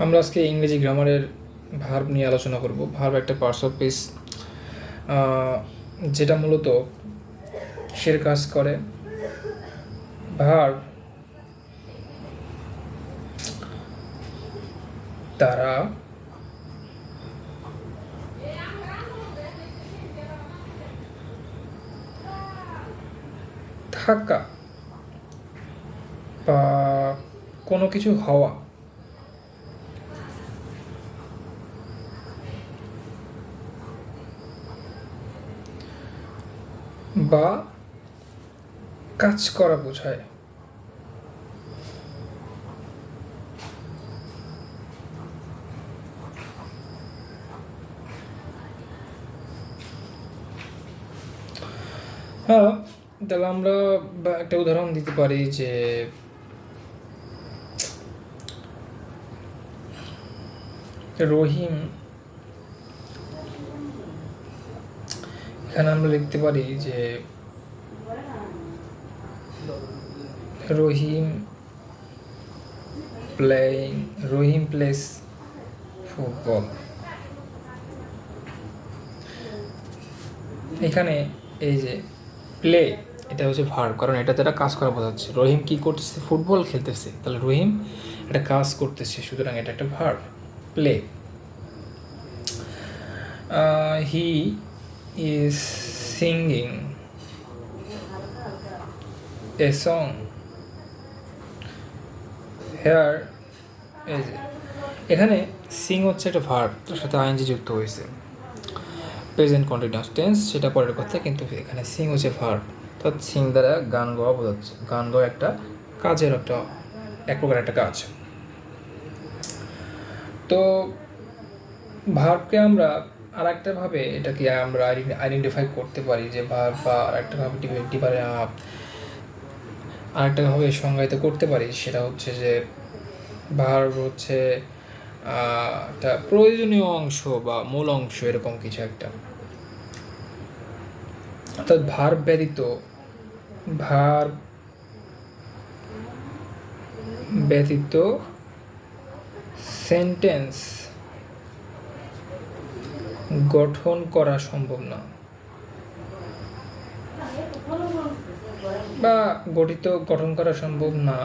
আমরা আজকে ইংরেজি গ্রামারের ভার্ব নিয়ে আলোচনা করব। ভার্ব একটা পার্টস অফ স্পিচ যেটা মূলত কিসের কাজ করে। ভার্ব দ্বারা থাকা বা কোনো কিছু হওয়া বা কাজ করা বোঝায়। হ্যাঁ, তাহলে আমরা একটা উদাহরণ দিতে পারি যে রহিম, এখানে আমরা লিখতে পারি যে রহিম প্লেস ফুটবল। এখানে এই যে প্লে, এটা হচ্ছে ভার্ব, কারণ এটা দ্বারা কাজ করা বোঝাচ্ছে। রহিম কি করতেছে? ফুটবল খেলতেছে। তাহলে রহিম একটা কাজ করতেছে, সুতরাং এটা একটা verb, play. He is singing a song. Here, এই যে এখানে সিং হচ্ছে একটা ভার্ব, তার সাথে আইএনজি যুক্ত হয়েছে, প্রেজেন্ট কন্টিনিউয়াস টেন্স, সেটা পরের কথা, কিন্তু এখানে সিং হচ্ছে ভার্ব। অর্থাৎ সিং দ্বারা গান গাওয়া বোঝাচ্ছে। গান গাওয়া একটা কাজের এক প্রকার একটা কাজ। তো ভার্বকে আমরা আর একটা ভাবে এটাকে আমরা আইডেন্টিফাই করতে পারি যে ভার্ব, বা আরেকটা ভাবে আরেকটা ভাবে সংজ্ঞায়িত করতে পারি। সেটা হচ্ছে যে ভার্ব হচ্ছে একটা প্রয়োজনীয় অংশ বা মূল অংশ, এরকম কিছু একটা। অর্থাৎ ভার্ব ব্যতীত সেন্টেন্স গঠন করা সম্ভব না, বা গঠন করা সম্ভব না।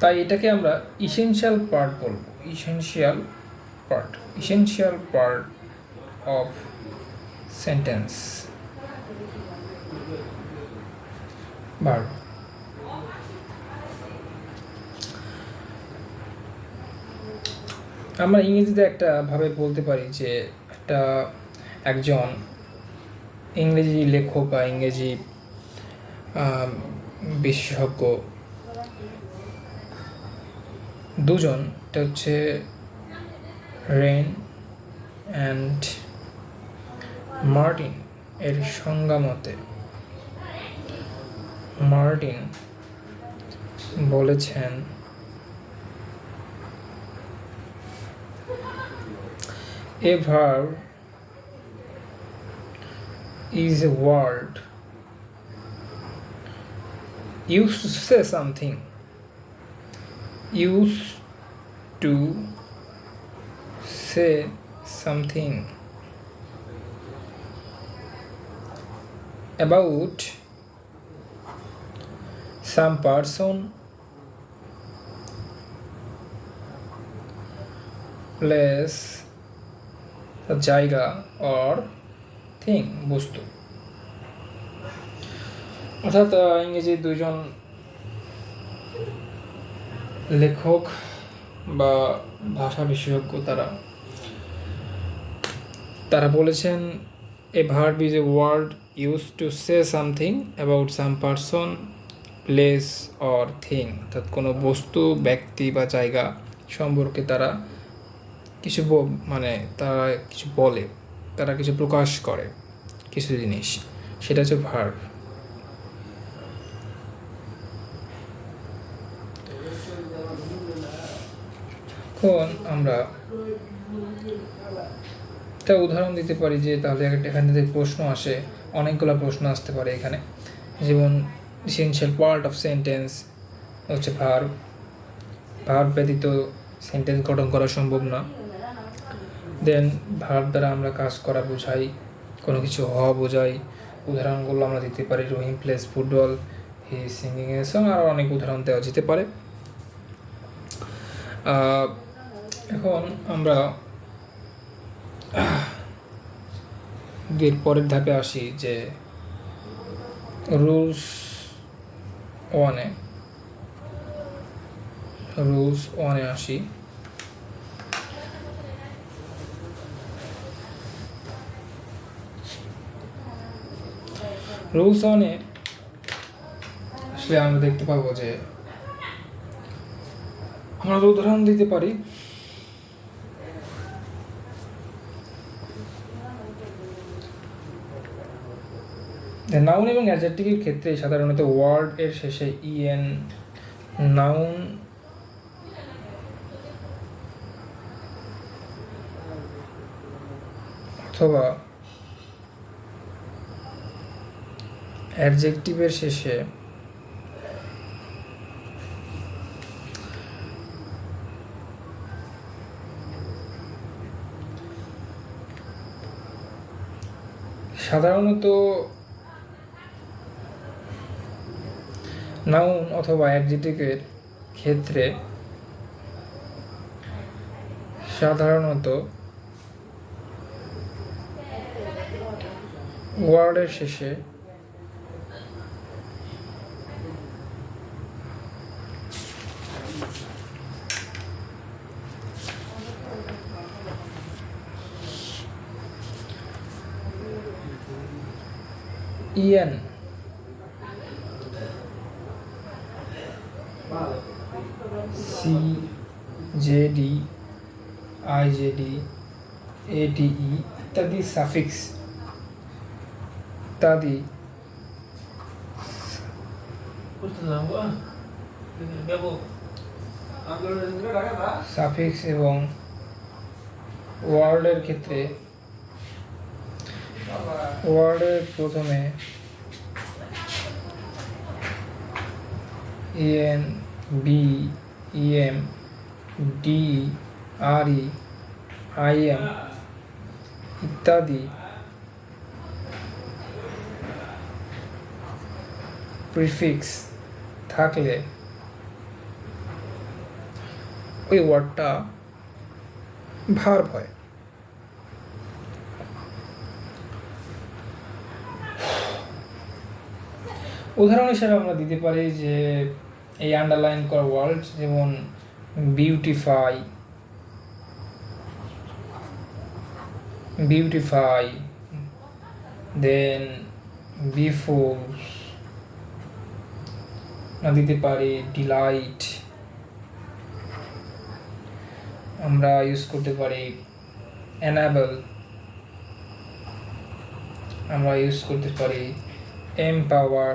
তাই এটাকে আমরা ইসেনশিয়াল পার্ট বলবো। Essential part of sentence verb. আমরা ইংরেজিতে একটা ভাবে বলতে পারি যে একজন ইংরেজি লেখক বা ইংরেজি বিশেষজ্ঞ দুজন, এটা হচ্ছে রেন অ্যান্ড মার্টিন এর সংজ্ঞা মতে। মার্টিন বলেছেন a verb is a word used to say something about some person, place, জায়গা, or thing, বস্তু। অর্থাৎ ইংরেজি দুইজন লেখক বা ভাষা বিশেষজ্ঞ তারা বলেছেন a verb is a word used to say something about some person, place or thing। অর্থাৎ কোনো বস্তু, ব্যক্তি বা জায়গা সম্পর্কে তারা কিছু বলে, তারা কিছু প্রকাশ করে, কিছু জিনিস, সেটা হচ্ছে ভার্ব। এখন আমরা তা উদাহরণ দিতে পারি যে তাহলে এখান থেকে প্রশ্ন আসে, অনেকগুলো প্রশ্ন আসতে পারে এখানে, যেমন এসেনশিয়াল পার্ট অফ সেন্টেন্স হচ্ছে ভার্ব, ভার্ব ব্যতীত সেন্টেন্স গঠন করা সম্ভব না। দেন ভার্ব দ্বারা আমরা কাজ করা বোঝাই, কোনো কিছু হওয়া বোঝাই। উদাহরণগুলো আমরা দিতে পারি Rahim plays football, he singing a song, আর অনেক উদাহরণ দেওয়া যেতে পারে। এখন আমরা পরের ধাপে আসি যে রুলস ওয়ানে আসি। রুলস ওয়ানে আসলে আমরা দেখতে পাবো যে আমরা উদাহরণ দিতে পারি। নাউন এবং অ্যাডজেক্টিভের ক্ষেত্রে সাধারণত ওয়ার্ড এর শেষে ইএন, নাউন অথবা অ্যাডজেক্টিভের শেষে সাধারণত নাউন অথবা অ্যাডজেক্টিভের ক্ষেত্রে সাধারণত ওয়ার্ডের শেষে ইএন, সি, জেডি, আইজেডি, এটিই ইত্যাদি সাফিক্স ইত্যাদি সাফিক্স এবং ওয়ার্ডের ক্ষেত্রে ওয়ার্ডের প্রথমে এন, বি, ইএম, ডি, আর ই, আইএম ইত্যাদি প্রিফিক্স থাকলে ওই ওয়ার্ডটা ভার্ব হয়। উদাহরণ হিসেবে আমরা দিতে পারি যে এই আন্ডারলাইন করা ওয়ার্ড, যেমন বিউটিফাই, দেন বিফুল, দিতে পারি ডিলাইট, আমরা ইউজ করতে পারি এনাবেল, আমরা ইউজ করতে পারি এমপাওয়ার,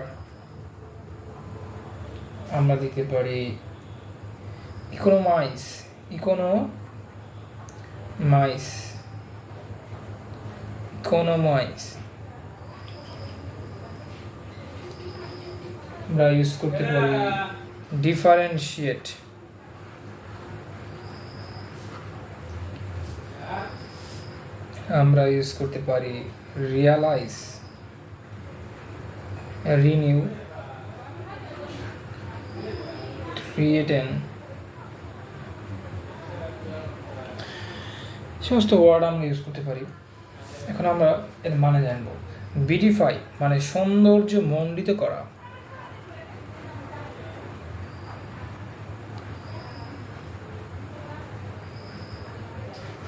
আমরা দিতে পারি ইকোনোমাইজ, আমরা ইউজ করতে পারি ডিফারেন্সিয়েট, আমরা ইউজ করতে পারি রিয়ালাইজ, রিনিউ, ক্রিয়েটেন, সমস্ত ওয়ার্ড আমরা ইউজ করতে পারি। এখন আমরা এর মানে জানবো। বিউটিফাই মানে সৌন্দর্য মণ্ডিত করা,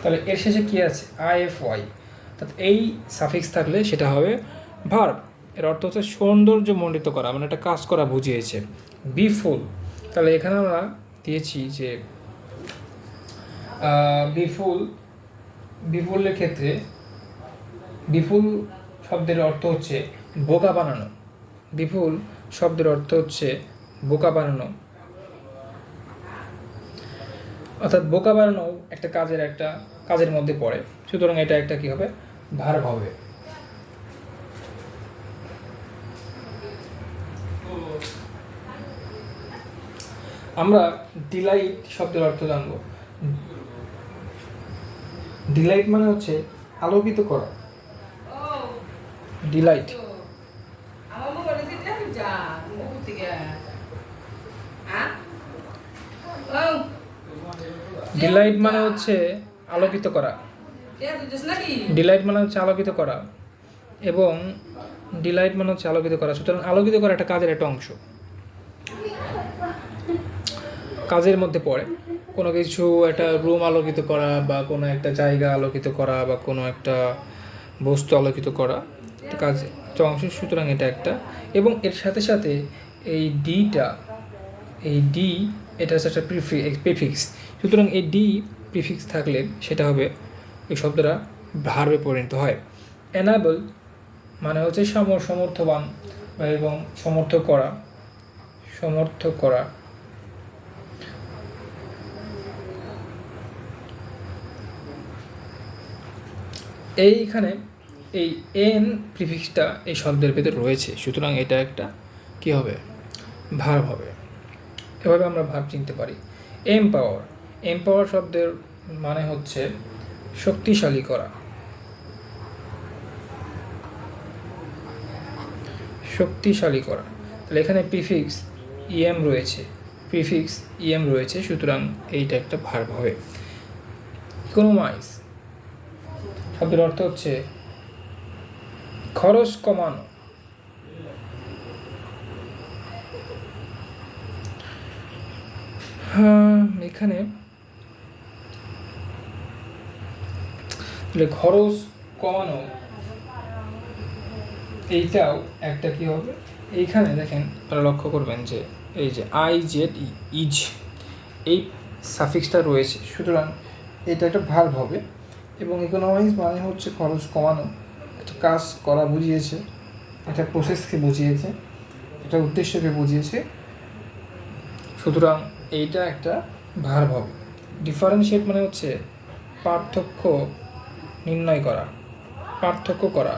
তাহলে এর শেষে কি আছে? আইএফওয়াই, অর্থাৎ এই সাফিক্স থাকলে সেটা হবে ভার্ব। এর অর্থ হচ্ছে সৌন্দর্য মণ্ডিত করা, মানে একটা কাজ করা বুঝিয়েছে। বিফুল, তাহলে এখানে আমরা দিয়েছি যে বিফুলের ক্ষেত্রে বিফুল শব্দের অর্থ হচ্ছে বোকা বানানো। বিফুল শব্দের অর্থ হচ্ছে বোকা বানানো, অর্থাৎ বোকা বানানো একটা কাজের একটা কাজের মধ্যে পড়ে, সুতরাং এটা একটা কী হবে, ভার্ব হবে। আমরা ডিলাইট শব্দের অর্থ জানবো। ডিলাইট মানে হচ্ছে আলোকিত করা। ডিলাইট ডিলাইট মানে হচ্ছে আলোকিত করা। ডিলাইট মানে হচ্ছে আলোকিত করা এবং ডিলাইট মানে হচ্ছে আলোকিত করা। সুতরাং আলোকিত করা একটা কাজের একটা অংশ, কাজের মধ্যে পড়ে। কোনো কিছু একটা রুম আলোকিত করা বা কোনো একটা জায়গা আলোকিত করা বা কোনো একটা বস্তু আলোকিত করা একটা কাজের একটা অংশ। সুতরাং এটা একটা, এবং এর সাথে সাথে এই ডিটা, এই ডি এটা হচ্ছে একটা প্রিফিক্স। সুতরাং এই ডি প্রিফিক্স থাকলে সেটা হবে, এই শব্দটা ভার্বে পরিণত হয়। এনাবল মানে হচ্ছে সমর্থবান এবং সমর্থ করা, সমর্থ করা। এইখানে এই এন প্রিফিক্সটা এই শব্দের ভেতর রয়েছে, সুতরাং এটা একটা কী হবে, ভার্ব হবে। এভাবে আমরা ভার্ব চিনতে পারি। এমপাওয়ার, এমপাওয়ার শব্দের মানে হচ্ছে শক্তিশালী করা, শক্তিশালী করা। তাহলে এখানে প্রিফিক্স ইএম রয়েছে, প্রিফিক্স ইএম রয়েছে, সুতরাং এইটা একটা ভার্ব হবে। ইকোনোমাইজ শব্দের অর্থ হচ্ছে খরচ কমানো। এখানে খরচ কমানো এইটাও একটা কি হবে। এইখানে দেখেন আপনারা লক্ষ্য করবেন যে এই যে IZ ইজ এই সাফিক্সটা রয়েছে, সুতরাং এটা একটা ভার্ব হবে। এবং ইকোনমাইজ মানে হচ্ছে খরচ কমানো, একটা কাজ করা বুঝিয়েছে, এটা প্রসেসকে বুঝিয়েছে, এটা উদ্দেশ্যকে বুঝিয়েছে, সুতরাং এইটা একটা ভার্ব হবে। ডিফারেন্সিয়েট মানে হচ্ছে পার্থক্য নির্ণয় করা, পার্থক্য করা।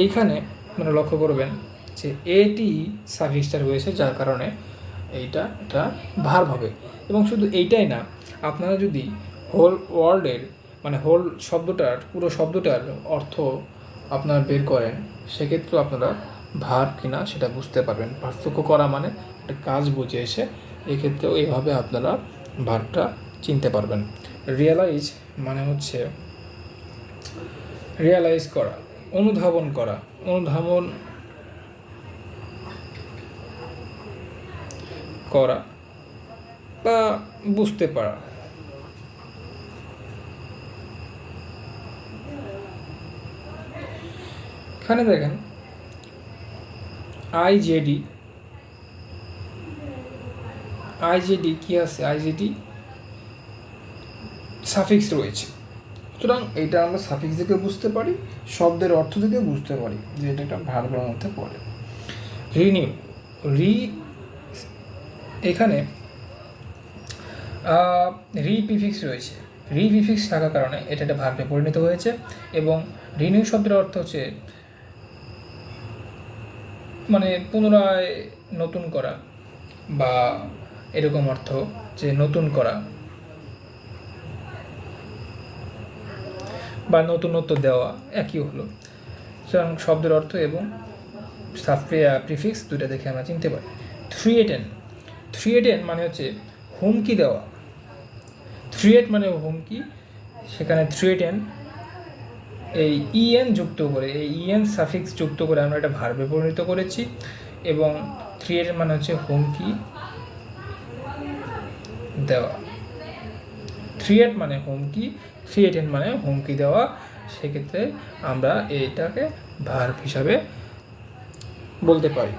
এইখানে মানে লক্ষ্য করবেন যে এটি সাফিক্সটা রয়েছে, যার কারণে এইটা একটা ভার্ব হবে। এবং শুধু এইটাই না, আপনারা যদি হোল ওয়ার্ল্ডের মানে হোল শব্দটার, পুরো শব্দটার অর্থ আপনারা বের করেন, সেক্ষেত্রেও আপনারা ভার্ব কিনা সেটা বুঝতে পারবেন। পার্থক্য করা মানে একটা কাজ বুঝিয়েছে, এক্ষেত্রেও এইভাবে আপনারা ভার্বটা চিনতে পারবেন। রিয়েলাইজ মানে হচ্ছে রিয়েলাইজ করা, অনুধাবন করা, অনুধাবন করা বা বুঝতে পারা। এখানে দেখেন IJD কি আছে, IJD সাফিক্স রয়েছে, সুতরাং এটা আমরা সাফিক্স থেকে বুঝতে পারি, শব্দের অর্থ থেকে বুঝতে পারি যে এটা একটা ভার্বের মধ্যে পড়ে। রিনিউ, এখানে প্রিফিক্স রয়েছে, প্রিফিক্স থাকার কারণে এটা একটা ভার্বে পরিণত হয়েছে। এবং রিনিউ শব্দের অর্থ হচ্ছে মানে পুনরায় নতুন করা বা এরকম অর্থ, যে নতুন করা বা নতুনত্ব দেওয়া একই হলো। সুতরাং শব্দের অর্থ এবং প্রিফিক্স দুইটা দেখে আমরা চিনতে পারি। থ্রিয়েটেন মানে হচ্ছে হুমকি দেওয়া। থ্রিয়েট মানে হুমকি, সেখানে থ্রিয়েটেন এই ইএন যুক্ত করে, এই ইএন সাফিক্স যুক্ত করে আমরা এটা ভার্বে পরিণত করেছি। এবং থ্রিয়েটেন মানে হচ্ছে হুমকি দেওয়া। থ্রিয়েট মানে হুমকি, থ্রিয়েটেন মানে হুমকি দেওয়া, সেক্ষেত্রে আমরা এইটাকে ভার্ব হিসাবে বলতে পারি।